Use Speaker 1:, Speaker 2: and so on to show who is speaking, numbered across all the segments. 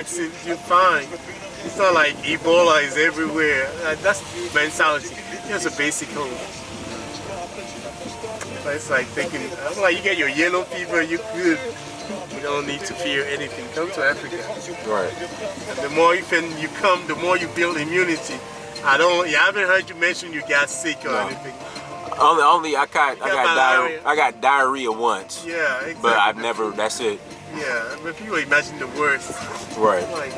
Speaker 1: vaccine, you're fine. It's not like Ebola is everywhere. That's mentality. Just a basic hope. But it's like thinking, like you get your yellow fever, you're good. You don't need to fear anything. Come to Africa.
Speaker 2: Right.
Speaker 1: And the more you come, the more you build immunity. I haven't heard you mention you got sick or anything.
Speaker 2: Only I got diarrhea once.
Speaker 1: Yeah, exactly.
Speaker 2: But I've never. That's it.
Speaker 1: Yeah, but people imagine the worst.
Speaker 2: Right.
Speaker 1: Like,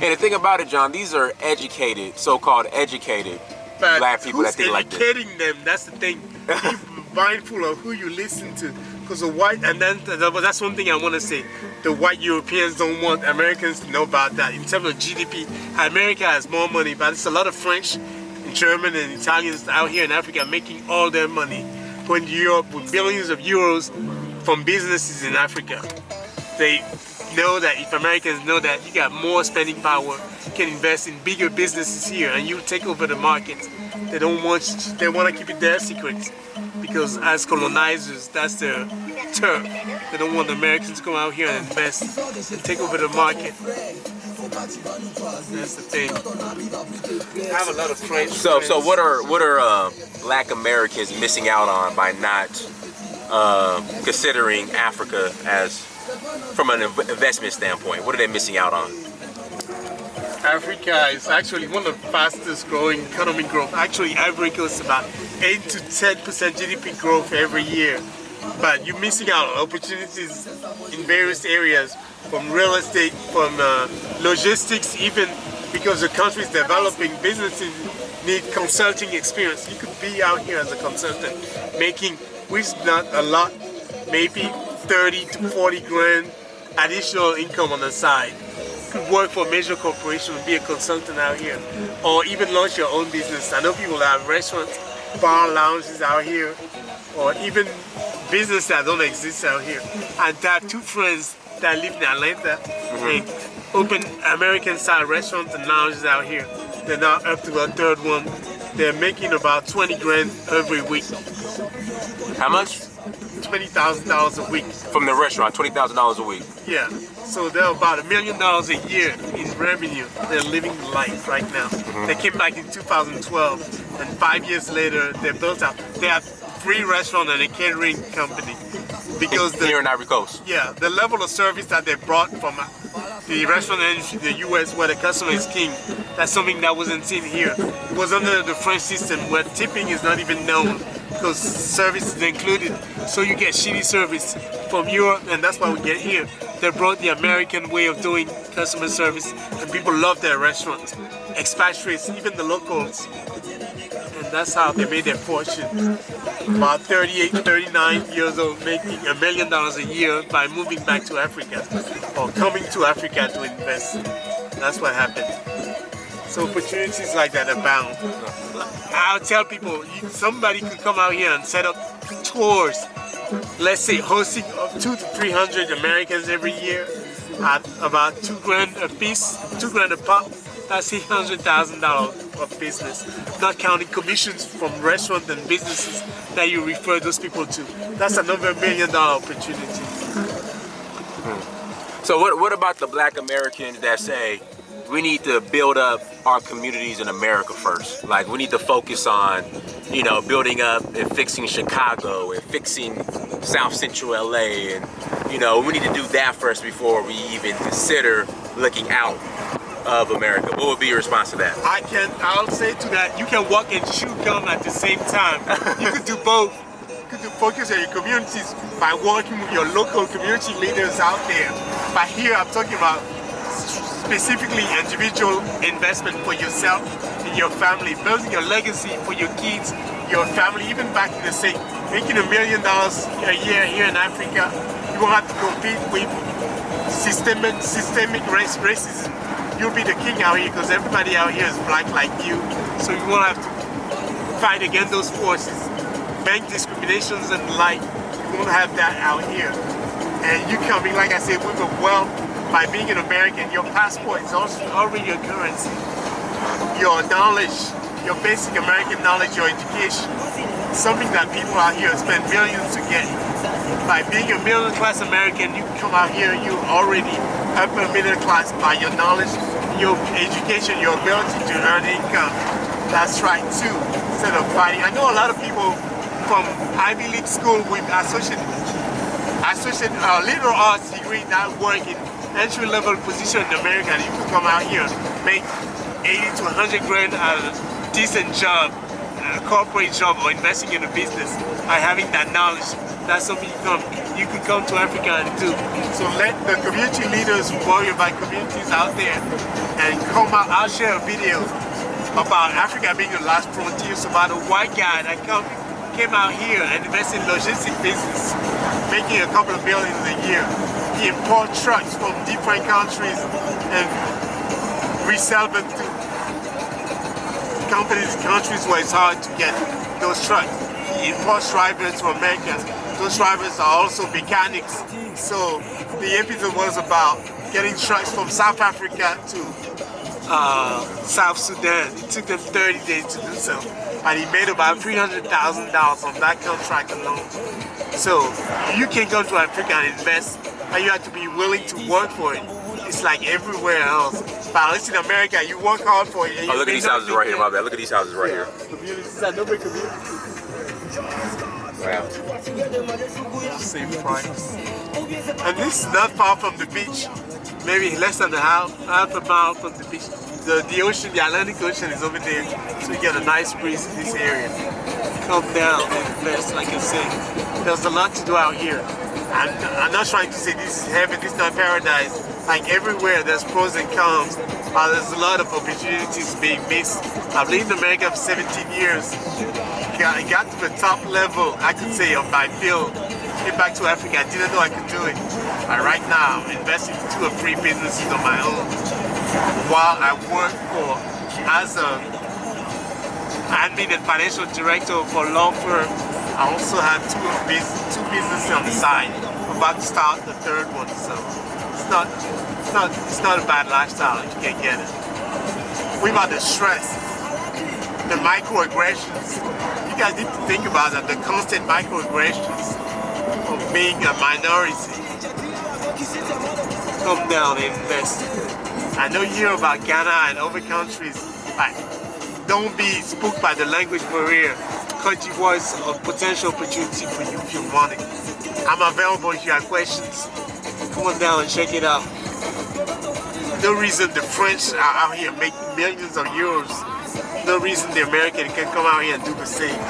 Speaker 2: and the thing about it, John, these are educated, so-called educated black people that think like this.
Speaker 1: Educating them, that's the thing. Be mindful of who you listen to. Because the white, and then that's one thing I want to say. The white Europeans don't want Americans to know about that. In terms of GDP, America has more money, but it's a lot of French, German, and Italians out here in Africa making all their money. Going to Europe with billions of euros from businesses in Africa. They know that if Americans know that you got more spending power, you can invest in bigger businesses here and you take over the market. They don't want you, they want to keep it their secrets because as colonizers, that's their turf. They don't want the Americans to come out here and invest and take over the market. That's the thing. I have a lot of friends.
Speaker 2: So what are black Americans missing out on by not considering Africa as from an investment standpoint? What are they missing out on?
Speaker 1: Africa is actually one of the fastest growing economic growth. Actually, Ivory Coast is about 8 to 10% GDP growth every year. But you're missing out on opportunities in various areas, from real estate, from logistics, even because the country is developing, businesses need consulting experience. You could be out here as a consultant, making, which is not a lot, maybe 30 to 40 grand additional income on the side. You could work for a major corporation and be a consultant out here, or even launch your own business. I know people that have restaurants, bar lounges out here, or even business that don't exist out here. And I have two friends that live in Atlanta. They open American-style restaurants and lounges out here. They're now up to a third one. They're making about 20 grand every week.
Speaker 2: How much?
Speaker 1: $20,000 a week.
Speaker 2: From the restaurant, $20,000 a week.
Speaker 1: Yeah. So they're about $1 million a year in revenue. They're living life right now. They came back in 2012, and 5 years later, they built up. They have 3 restaurants and a catering company. Because
Speaker 2: here in Ivory Coast.
Speaker 1: Yeah, the level of service that they brought from the restaurant industry in the U.S. where the customer is king, that's something that wasn't seen here. It was under the French system where tipping is not even known because service is included. So you get shitty service from Europe, and that's why we get here. They brought the American way of doing customer service, and people love their restaurants. Expatriates, even the locals. And that's how they made their fortune. About 38, 39 years old, making $1 million a year by moving back to Africa or coming to Africa to invest. That's what happened. So opportunities like that abound. I'll tell people, somebody could come out here and set up tours, let's say hosting up 200 to 300 Americans every year at about $2 grand a piece, $2 grand a pop. That's $800,000 of business, not counting commissions from restaurants and businesses that you refer those people to. That's another $1 million opportunity.
Speaker 2: So what about the black Americans that say we need to build up our communities in America first? Like we need to focus on, building up and fixing Chicago and fixing South Central LA, and we need to do that first before we even consider looking out of America. What would be your response to that?
Speaker 1: I'll say to that, you can walk and chew gum at the same time. You could do both. You could focus on your communities by working with your local community leaders out there. But here I'm talking about specifically individual investment for yourself and your family, building your legacy for your kids, your family, even back in the state, making $1 million a year here in Africa. You won't have to compete with systemic racism. You'll be the king out here because everybody out here is black like you. So you won't have to fight against those forces. Bank discriminations and like, you won't have that out here. And you coming, like I said, with a wealth by being an American. Your passport is also already your currency. Your knowledge, your basic American knowledge, your education, something that people out here spend millions to get. By being a middle class American, you come out here, you already upper middle class by your knowledge, your education, your ability to earn income. That's right too, instead of fighting. I know a lot of people from Ivy League school with associate liberal arts degree that work in entry-level position in America. You can come out here, make 80 to 100 grand at a decent job, a corporate job, or investing in a business by having that knowledge. That's something you can come to Africa and do. So let the community leaders worry about communities out there and come out. I'll share a video about Africa being the last frontier. So about a white guy that came out here and invested in logistics business, making a couple of billions a year. He imports trucks from different countries and resell them to countries where it's hard to get those trucks. He imports drivers from America. Those drivers are also mechanics. So the episode was about getting trucks from South Africa to South Sudan. It took them 30 days to do so. And he made about $300,000 on that contract alone. So you can come to Africa and invest, and you have to be willing to work for it. It's like everywhere else. But at least in America, you work hard for it.
Speaker 2: Oh, look at these houses right here, my bad. Look at these houses right here.
Speaker 1: Communities are nobody communities.
Speaker 2: Wow.
Speaker 1: Same price. And this is not far from the beach. Maybe less than half a mile from the beach. The ocean, the Atlantic Ocean is over there. So you get a nice breeze in this area. Come down and invest, like I said. There's a lot to do out here. I'm not trying to say this is heaven, this is not paradise. Like everywhere, there's pros and cons. There's a lot of opportunities being missed. I've lived in America for 17 years. I got to the top level, I could say, of my field. Came back to Africa, I didn't know I could do it. But right now, I'm investing in 2 or 3 businesses on my own. While I work as a admin and financial director for a law firm, I also have 2 businesses on the side. I'm about to start the 3rd one, so it's not a bad lifestyle if you can get it. What about the stress, the microaggressions? You guys need to think about that, the constant microaggressions of being a minority. Come down and invest. I know you hear about Ghana and other countries, but don't be spooked by the language barrier. Cote d'Ivoire is a potential opportunity for you if you want it. I'm available if you have questions. Come on down and check it out. No reason the French are out here making millions of euros. No reason the American can come out here and do the same.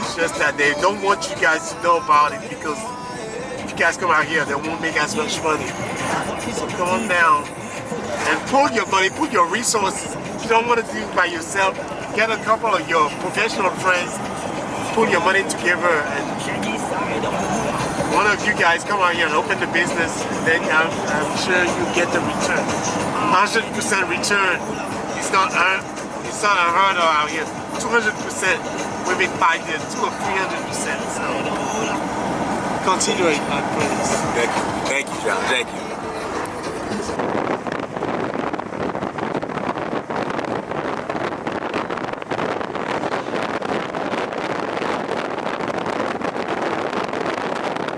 Speaker 1: It's just that they don't want you guys to know about it, because if you guys come out here, they won't make as much money. So come on down and pull your money, put your resources. If you don't want to do it by yourself, get a couple of your professional friends, put your money together, and one of you guys come out here and open the business, and then I'm sure you get the return. 100% return. It's not unheard of out here. 200% within 5 years, 200 or 300%. So continue it, my friends.
Speaker 2: Thank you, John. Thank you.